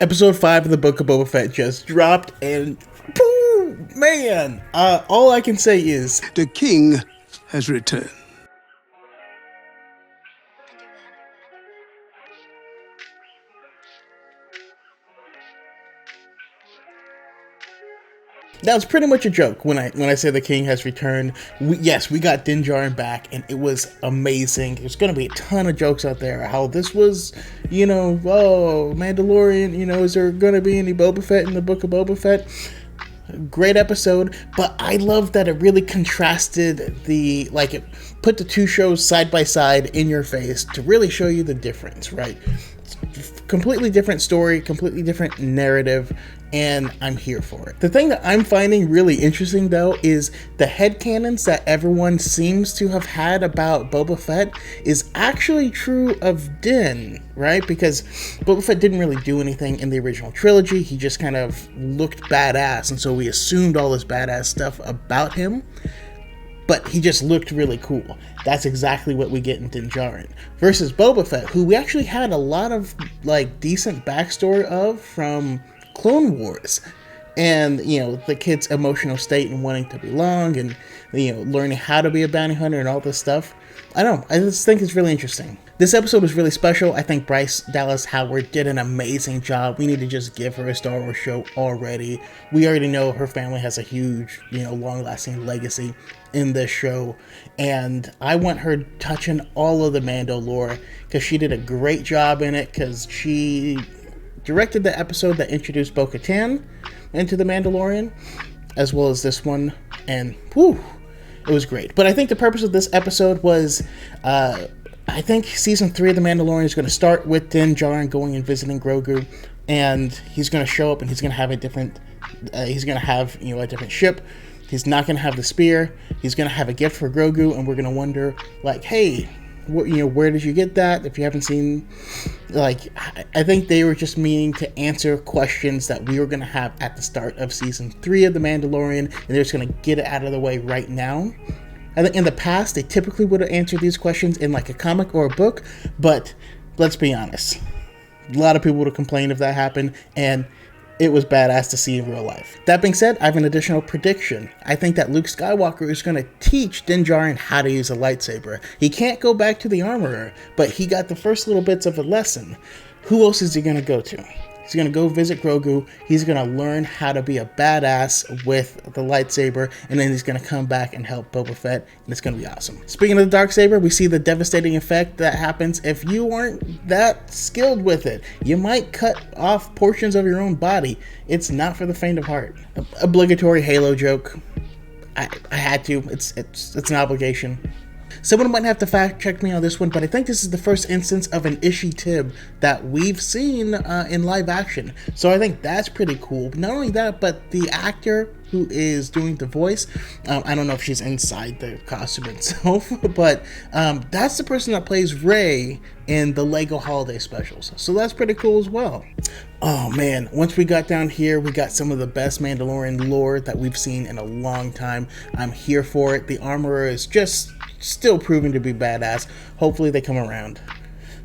Episode 5 of the Book of Boba Fett just dropped, and boom, man, all I can say is the king has returned. that was pretty much a joke when I say the king has returned. Yes, we got Din Djarin back, and it was amazing. There's going to be a ton of jokes out there how this was, oh, Mandalorian, is there going to be any Boba Fett in the Book of Boba Fett? Great episode, but I love that it really contrasted it put the two shows side by side in your face to really show you the difference, right? Completely different story, completely different narrative, and I'm here for it. The thing that I'm finding really interesting, though, is the headcanons that everyone seems to have had about Boba Fett is actually true of Din, right? Because Boba Fett didn't really do anything in the original trilogy. He just kind of looked badass, and so we assumed all this badass stuff about him. But he just looked really cool. That's exactly what we get in Din Djarin. Versus Boba Fett, who we actually had a lot of decent backstory of from Clone Wars. And, the kid's emotional state and wanting to belong and, learning how to be a bounty hunter and all this stuff. I don't know. I just think it's really interesting. This episode was really special. I think Bryce Dallas Howard did an amazing job. We need to just give her a Star Wars show already. We already know her family has a huge, long-lasting legacy in this show. And I want her touching all of the Mandalore because she did a great job in it because she directed the episode that introduced Bo-Katan into the Mandalorian, as well as this one. And, whew, it was great. But I think the purpose of this episode was... I think season 3 of The Mandalorian is going to start with Din Djarin going and visiting Grogu, and he's going to show up and he's going to have a different ship. He's not going to have the spear. He's going to have a gift for Grogu, and we're going to wonder, hey, where did you get that? If you haven't seen, I think they were just meaning to answer questions that we were going to have at the start of season 3 of The Mandalorian, and they're just going to get it out of the way right now. I think in the past, they typically would have answered these questions in a comic or a book, but let's be honest. A lot of people would have complained if that happened, and it was badass to see in real life. That being said, I have an additional prediction. I think that Luke Skywalker is going to teach Din Djarin how to use a lightsaber. He can't go back to the armorer, but he got the first little bits of a lesson. Who else is he going to go to? He's going to go visit Grogu. He's going to learn how to be a badass with the lightsaber. And then he's going to come back and help Boba Fett. And it's going to be awesome. Speaking of the Darksaber, we see the devastating effect that happens if you aren't that skilled with it. You might cut off portions of your own body. It's not for the faint of heart. Obligatory Halo joke. I had to. It's an obligation. Someone might have to fact check me on this one, but I think this is the first instance of an Ishii Tib that we've seen in live action. So I think that's pretty cool. Not only that, but the actor who is doing the voice, I don't know if she's inside the costume itself, but that's the person that plays Rey in the Lego Holiday Specials. So that's pretty cool as well. Oh man, once we got down here, we got some of the best Mandalorian lore that we've seen in a long time. I'm here for it. The armorer is just still proving to be badass. Hopefully they come around.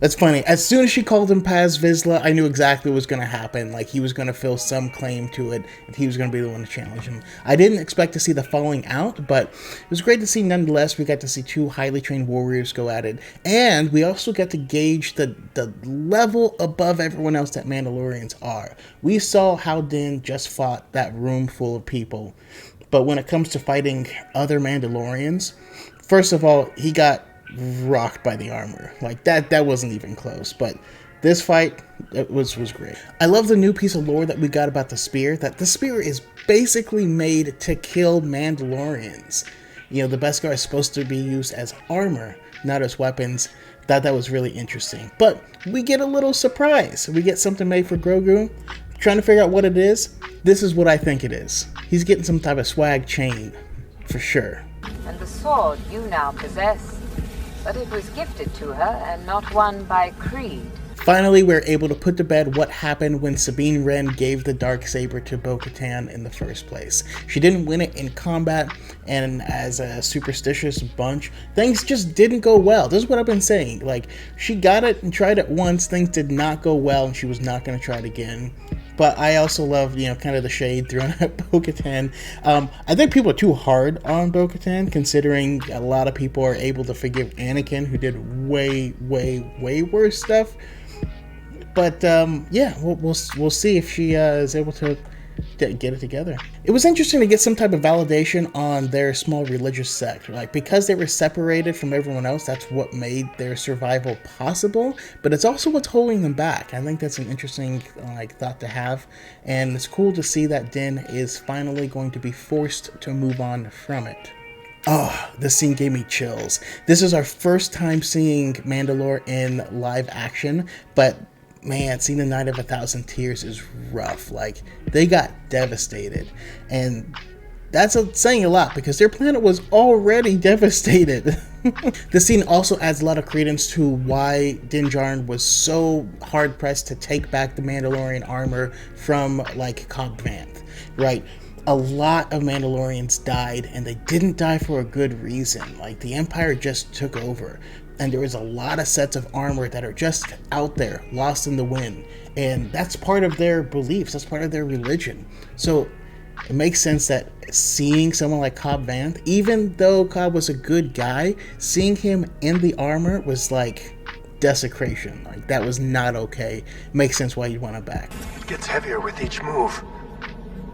That's funny. As soon as she called him Paz Vizsla, I knew exactly what was going to happen. He was going to feel some claim to it, and he was going to be the one to challenge him. I didn't expect to see the falling out, but it was great to see nonetheless. We got to see two highly trained warriors go at it, and we also got to gauge the level above everyone else that Mandalorians are. We saw how Din just fought that room full of people, but when it comes to fighting other Mandalorians, first of all, he got rocked by the armor. That wasn't even close. But this fight, it was great. I love the new piece of lore that we got about the spear. That the spear is basically made to kill Mandalorians. The Beskar is supposed to be used as armor, not as weapons. That was really interesting. But we get a little surprise. We get something made for Grogu. Trying to figure out what it is. This is what I think it is. He's getting some type of swag chain, for sure. And the sword you now possess, but it was gifted to her and not won by creed. Finally, we're able to put to bed what happened when Sabine Wren gave the Darksaber to Bo-Katan in the first place. She didn't win it in combat, and as a superstitious bunch, things just didn't go well. This is what I've been saying. Like, she got it and tried it once, things did not go well, and she was not going to try it again. But I also love, kind of the shade thrown at Bo-Katan. I think people are too hard on Bo-Katan, considering a lot of people are able to forgive Anakin, who did way, way, way worse stuff. But yeah, we'll see if she is able to get it together. It was interesting to get some type of validation on their small religious sect. Like, because they were separated from everyone else, that's what made their survival possible. But it's also what's holding them back. I think that's an interesting thought to have, and it's cool to see that Din is finally going to be forced to move on from it. Oh, this scene gave me chills. This is our first time seeing Mandalore in live action, but man, seeing the Night of 1,000 Tears is rough. Like, they got devastated, and that's saying a lot because their planet was already devastated. This scene also adds a lot of credence to why Din Djarin was so hard pressed to take back the Mandalorian armor from Cobb Vanth, right? A lot of Mandalorians died, and they didn't die for a good reason. Like, the Empire just took over, and there was a lot of sets of armor that are just out there, lost in the wind. And that's part of their beliefs, that's part of their religion. So it makes sense that seeing someone like Cobb Vanth, even though Cobb was a good guy, seeing him in the armor was like desecration. Like, that was not okay. Makes sense why you'd want it back. It gets heavier with each move.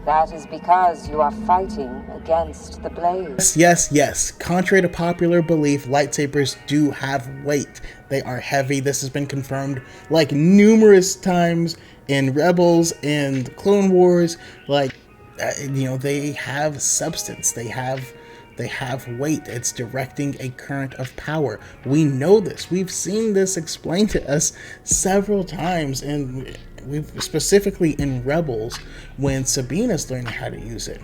That is because you are fighting against the blade. Yes. Contrary to popular belief, lightsabers do have weight. They are heavy. This has been confirmed numerous times in Rebels and Clone Wars. They have substance. They have weight. It's directing a current of power. We know this. We've seen this explained to us several times, and we've specifically in Rebels when Sabine is learning how to use it.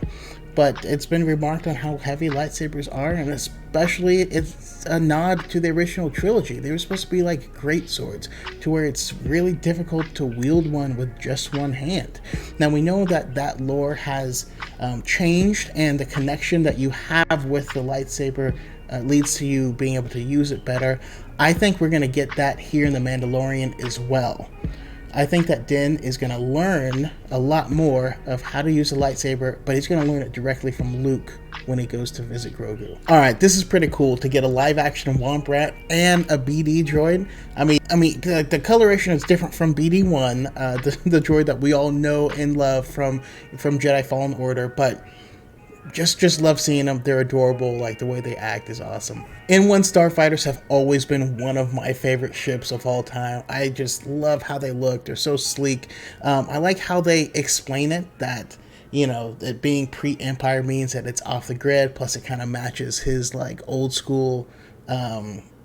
But it's been remarked on how heavy lightsabers are, and especially it's a nod to the original trilogy. They were supposed to be like great swords, to where it's really difficult to wield one with just one hand. Now we know that lore has changed, and the connection that you have with the lightsaber leads to you being able to use it better. I think we're going to get that here in The Mandalorian as well. I think that Din is going to learn a lot more of how to use a lightsaber, but he's going to learn it directly from Luke when he goes to visit Grogu. Alright, this is pretty cool to get a live action Womp Rat and a BD droid. I mean, the coloration is different from BD-1, the droid that we all know and love from Jedi Fallen Order, but just love seeing them. They're adorable. The way they act is awesome. N1 starfighters have always been one of my favorite ships of all time. I just love how they look. They're so sleek. I like how they explain it, that that being pre-Empire means that it's off the grid, plus it kind of matches his old school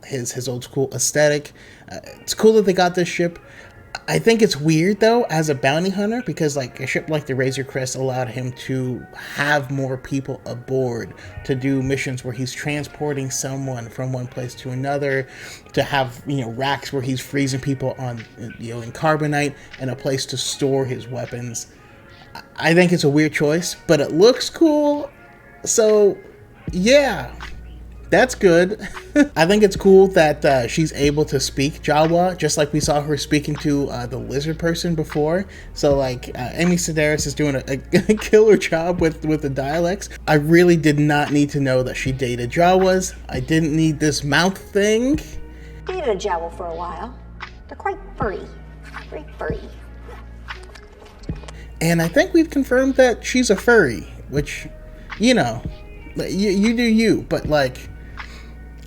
his old school aesthetic. It's cool that they got this ship. I think it's weird, though, as a bounty hunter, because a ship like the Razor Crest allowed him to have more people aboard to do missions where he's transporting someone from one place to another, to have racks where he's freezing people on in carbonite, and a place to store his weapons. I think it's a weird choice, but it looks cool, so yeah. That's good. I think it's cool that she's able to speak Jawa, just like we saw her speaking to the lizard person before. So Amy Sedaris is doing a killer job with the dialects. I really did not need to know that she dated Jawas. I didn't need this mouth thing. Dated a Jawa for a while. They're quite furry. Very furry. And I think we've confirmed that she's a furry, which, you do you, but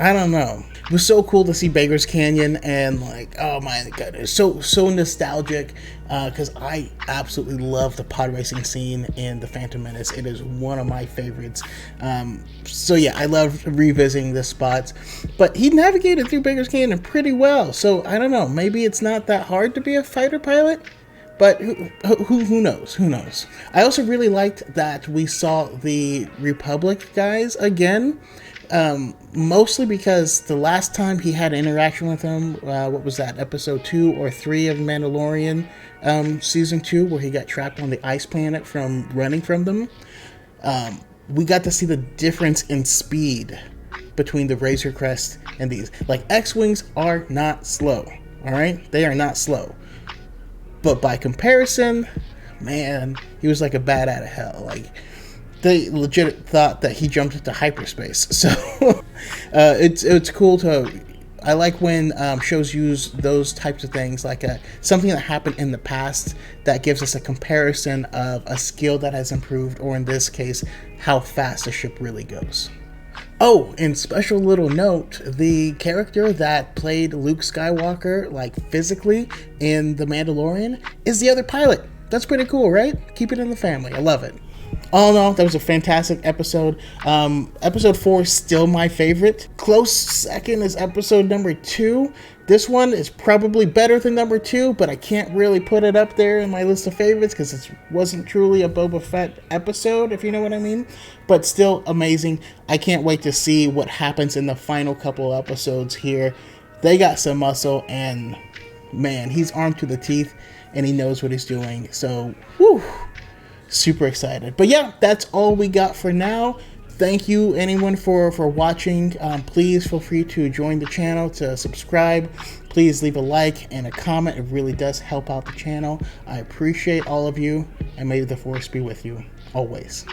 I don't know. It was so cool to see Baker's Canyon, and oh my god, it's so nostalgic, because I absolutely love the pod racing scene in The Phantom Menace. It is one of my favorites. So yeah, I love revisiting the spots, but he navigated through Baker's Canyon pretty well, so I don't know, maybe it's not that hard to be a fighter pilot, but who knows? Who knows? I also really liked that we saw the Republic guys again. Mostly because the last time he had an interaction with him, what was that, episode 2 or 3 of Mandalorian season 2, where he got trapped on the ice planet from running from them, we got to see the difference in speed between the Razor Crest and these. Like, X-Wings are not slow, alright? They are not slow. But by comparison, man, he was like a bat out of hell. Like, they legit thought that he jumped into hyperspace. So it's cool to... I like when shows use those types of things, like something that happened in the past that gives us a comparison of a skill that has improved, or in this case, how fast a ship really goes. Oh, and special little note, the character that played Luke Skywalker, like physically, in The Mandalorian, is the other pilot. That's pretty cool, right? Keep it in the family. I love it. All in all, that was a fantastic episode. Episode 4 is still my favorite. Close second is episode number 2. This one is probably better than number 2, but I can't really put it up there in my list of favorites because it wasn't truly a Boba Fett episode, if you know what I mean. But still amazing. I can't wait to see what happens in the final couple episodes here. They got some muscle, and man, he's armed to the teeth, and he knows what he's doing. So, whew. Super excited. But yeah, that's all we got for now. Thank you anyone for watching. Please feel free to join the channel, to subscribe. Please leave a like and a comment. It really does help out the channel. I appreciate all of you, and may the force be with you always.